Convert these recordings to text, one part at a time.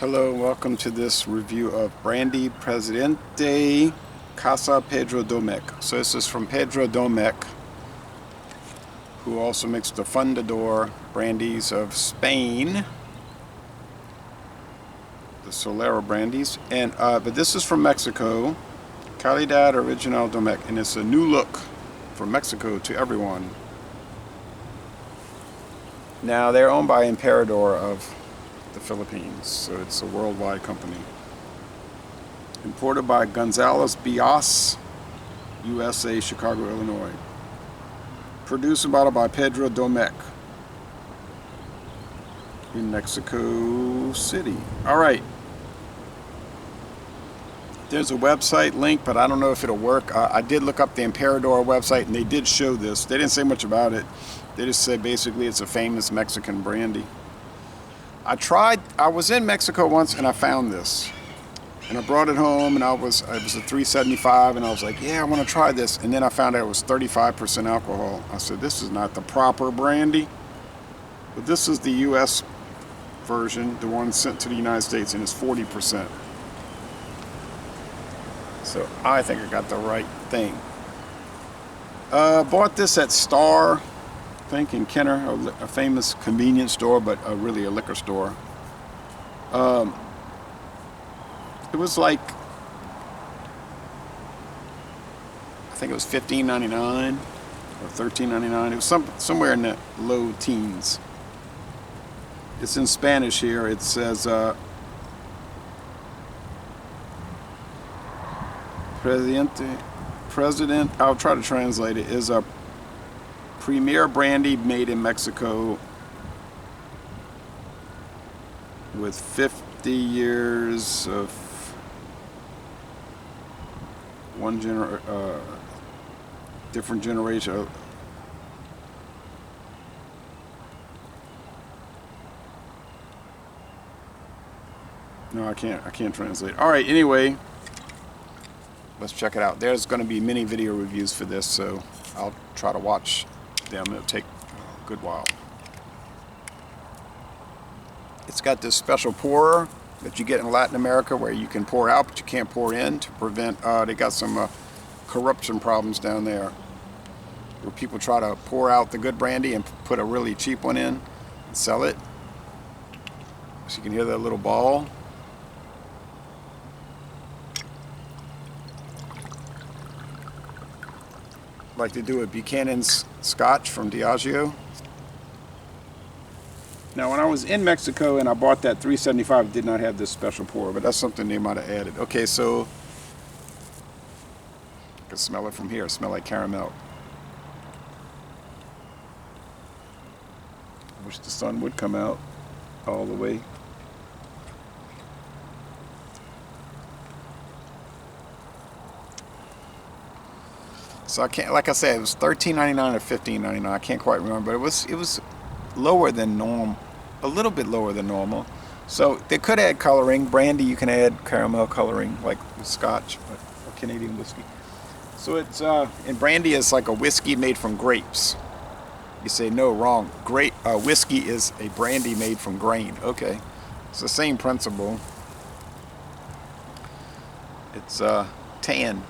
Hello, welcome to this review of Brandy Presidente Casa Pedro Domecq. So this is from Pedro Domecq, who also makes the Fundador brandies of Spain, the Solera brandies, and but this is from Mexico, Calidad Original Domecq, and it's a new look from Mexico to everyone. Now they're owned by Emperador of the Philippines, so it's a worldwide company. Imported by Gonzalez Bias, USA, Chicago, Illinois. Produced and bottled by Pedro Domecq in Mexico City. Alright. There's a website link, but I don't know if it'll work. I did look up the Emperador website, and they did show this. They didn't say much about it. They just said basically it's a famous Mexican brandy. I was in Mexico once and I found this. And I brought it home, and it was a $3.75, and I was like, yeah, I want to try this. And then I found out it was 35% alcohol. I said, this is not the proper brandy. But this is the US version, the one sent to the United States, and it's 40%. So I think I got the right thing. Bought this at Star, I think in Kenner, a famous convenience store, but really a liquor store. It was like, I think it was $15.99 or $13.99. It was somewhere in the low teens. It's in Spanish here. It says President, I'll try to translate it, is a premier brandy made in Mexico with 50 years of different generation. No, I can't translate. All right, anyway, let's check it out. There's going to be many video reviews for this, so I'll try to watch them. It'll take a good while. It's got this special pourer that you get in Latin America where you can pour out, but you can't pour in to prevent, they got some corruption problems down there where people try to pour out the good brandy and put a really cheap one in and sell it. So you can hear that little ball. Like they do with Buchanan's Scotch from Diageo. Now, when I was in Mexico and I bought that $3.75, it did not have this special pour, but that's something they might have added. Okay, so I can smell it from here. It smells like caramel. I wish the sun would come out all the way. So I can't, like I said, it was $13.99 or $15.99. I can't quite remember, but it was lower than normal, a little bit lower than normal. So they could add coloring. Brandy, you can add caramel coloring, like with Scotch or Canadian whiskey. So it's and brandy is like a whiskey made from grapes. You say no, wrong. Whiskey is a brandy made from grain. Okay, it's the same principle. It's tan.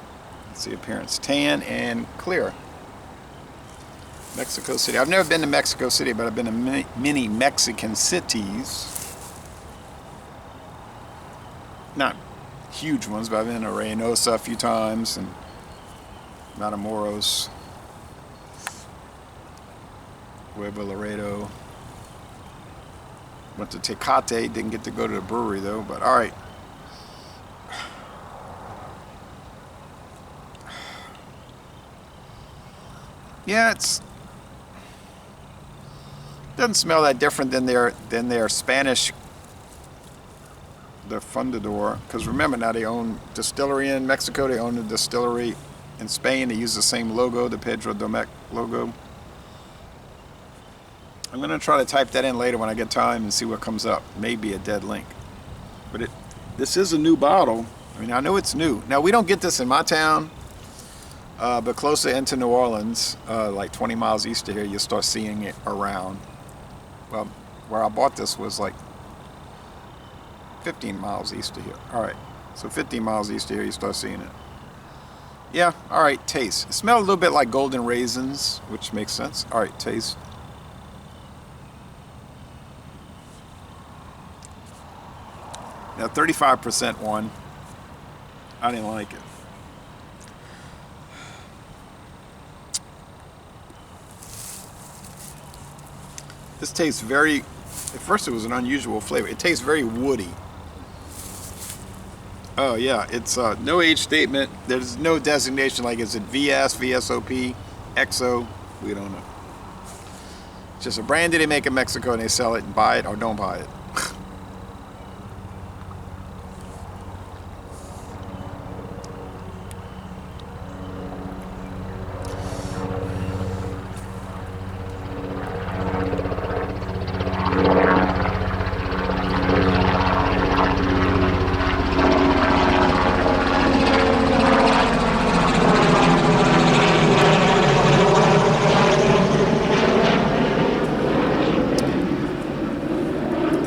The appearance, tan and clear. Mexico City. I've never been to Mexico City, but I've been to many Mexican cities. Not huge ones, but I've been to Reynosa a few times and Matamoros, Pueblo Laredo. Went to Tecate. Didn't get to go to the brewery though. But all right. Yeah, doesn't smell that different than their Spanish, the Fundador. Because remember, now they own distillery in Mexico. They own a distillery in Spain. They use the same logo, the Pedro Domecq logo. I'm gonna try to type that in later when I get time and see what comes up. Maybe a dead link. But this is a new bottle. I mean, I know it's new. Now we don't get this in my town. But closer into New Orleans, like 20 miles east of here, you'll start seeing it around. Well, where I bought this was like 15 miles east of here. All right, so 15 miles east of here, you start seeing it. Yeah, all right, taste. It smells a little bit like golden raisins, which makes sense. All right, taste. Now, 35% one. I didn't like it. This tastes very, at first it was an unusual flavor. It tastes very woody. Oh yeah, it's no age statement. There's no designation like is it VS, VSOP, XO, we don't know. It's just a brand that they make in Mexico and they sell it and buy it or don't buy it.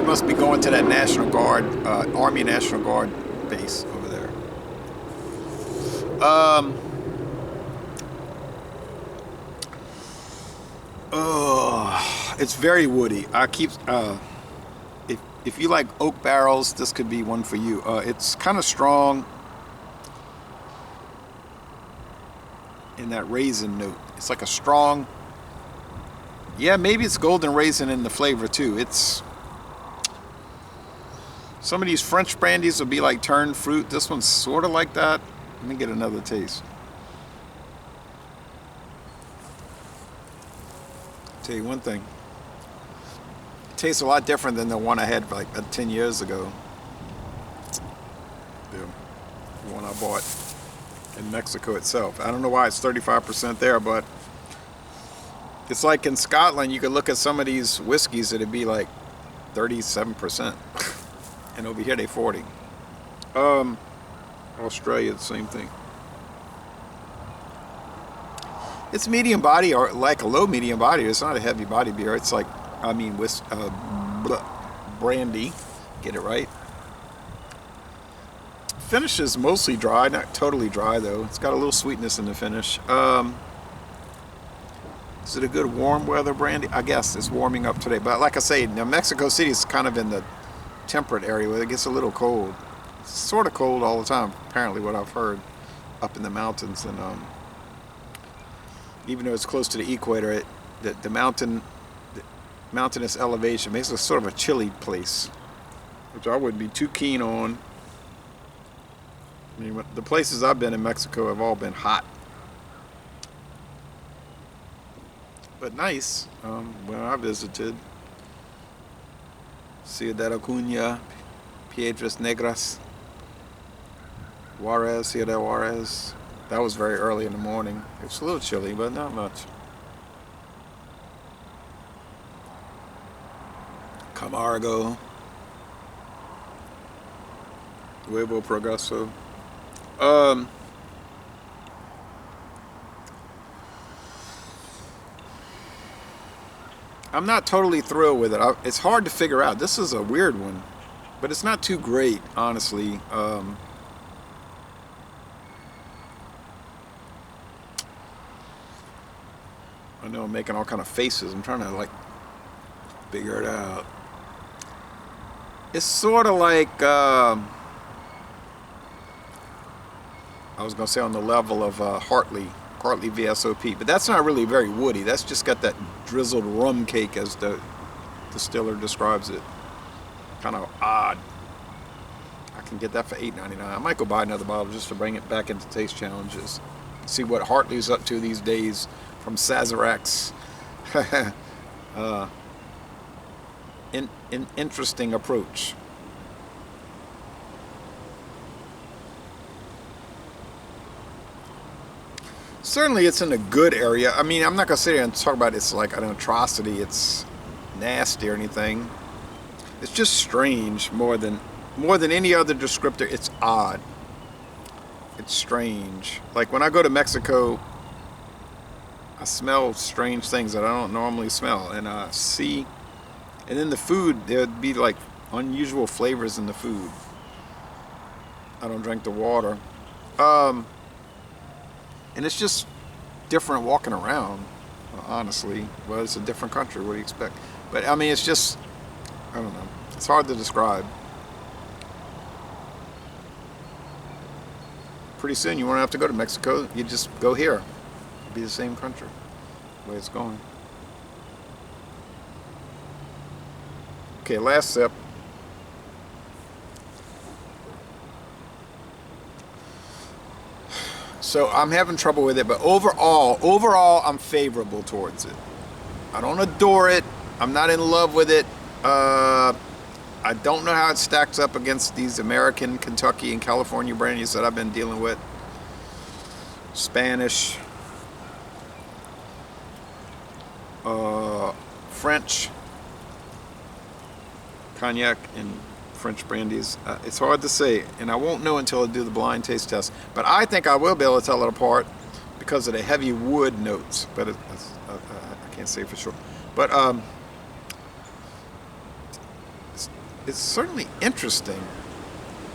Must be going to that National Guard, Army National Guard base over there. It's very woody. I keep, if you like oak barrels, this could be one for you. It's kind of strong in that raisin note. It's like a strong, yeah, maybe it's golden raisin in the flavor too. It's, some of these French brandies will be like turned fruit. This one's sort of like that. Let me get another taste. Tell you one thing. It tastes a lot different than the one I had like 10 years ago. The one I bought in Mexico itself. I don't know why it's 35% there, but it's like in Scotland, you could look at some of these whiskeys, it'd be like 37%. And over here they 40. Australia, the same thing. It's medium body, or like a low medium body. It's not a heavy body beer. It's like, I mean, with brandy. Get it right. Finish is mostly dry, not totally dry though. It's got a little sweetness in the finish. Is it a good warm weather brandy? I guess it's warming up today. But like I say, now Mexico City is kind of in the temperate area where it gets a little cold. It's sort of cold all the time, apparently, what I've heard up in the mountains. And even though it's close to the equator, the mountainous elevation makes it sort of a chilly place, which I wouldn't be too keen on. I mean, the places I've been in Mexico have all been hot, but nice. When I visited Ciudad Acuña, Piedras Negras, Juarez, Ciudad Juarez. That was very early in the morning. It was a little chilly, but not much. Camargo, Nuevo Progreso. I'm not totally thrilled with it. It's hard to figure out. This is a weird one, but it's not too great, honestly. I know I'm making all kind of faces. I'm trying to like figure it out. It's sort of like I was gonna say on the level of Hartley VSOP, but that's not really very woody. That's just got that drizzled rum cake, as the distiller describes it. Kind of odd. I can get that for $8.99. I might go buy another bottle just to bring it back into Taste Challenges. See what Hartley's up to these days from Sazerac's. An interesting approach. Certainly it's in a good area. I mean, I'm not going to sit here and talk about it's like an atrocity, it's nasty or anything. It's just strange more than any other descriptor. It's odd. It's strange. Like when I go to Mexico, I smell strange things that I don't normally smell. And I see, and then the food, there'd be like unusual flavors in the food. I don't drink the water. And it's just different walking around, honestly. Well, it's a different country. What do you expect? But I mean, it's just, I don't know. It's hard to describe. Pretty soon you won't have to go to Mexico. You just go here. It'll be the same country, the way it's going. Okay, last sip. So I'm having trouble with it, but overall, I'm favorable towards it. I don't adore it. I'm not in love with it. I don't know how it stacks up against these American, Kentucky, and California brandies that I've been dealing with. Spanish, French, cognac, and French brandies. It's hard to say, and I won't know until I do the blind taste test. But I think I will be able to tell it apart because of the heavy wood notes. But I can't say for sure. But it's certainly interesting.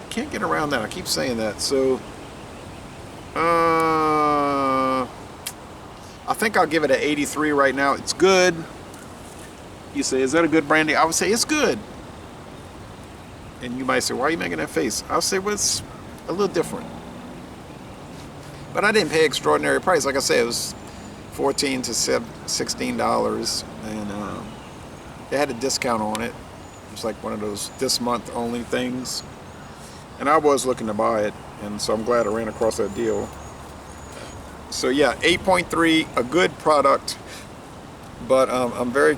I can't get around that. I keep saying that. So I think I'll give it an 83 right now. It's good. You say, is that a good brandy? I would say it's good. And you might say, why are you making that face? I'll say, well, it's a little different. But I didn't pay extraordinary price. Like I said, it was $14 to $16. And they had a discount on it. It was like one of those this month only things. And I was looking to buy it. And so I'm glad I ran across that deal. So yeah, 8.3, a good product. But I'm very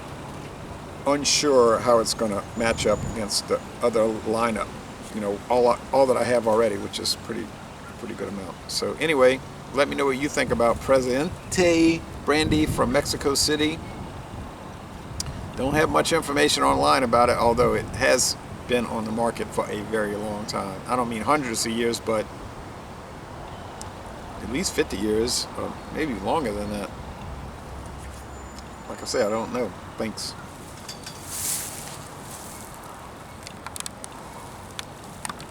unsure how it's going to match up against the other lineup, you know, all that I have already, which is pretty good amount. So anyway, let me know what you think about Presidente Brandy from Mexico City. Don't have much information online about it, although it has been on the market for a very long time. I don't mean hundreds of years, but at least 50 years, or maybe longer than that. Like I say, I don't know. Thanks.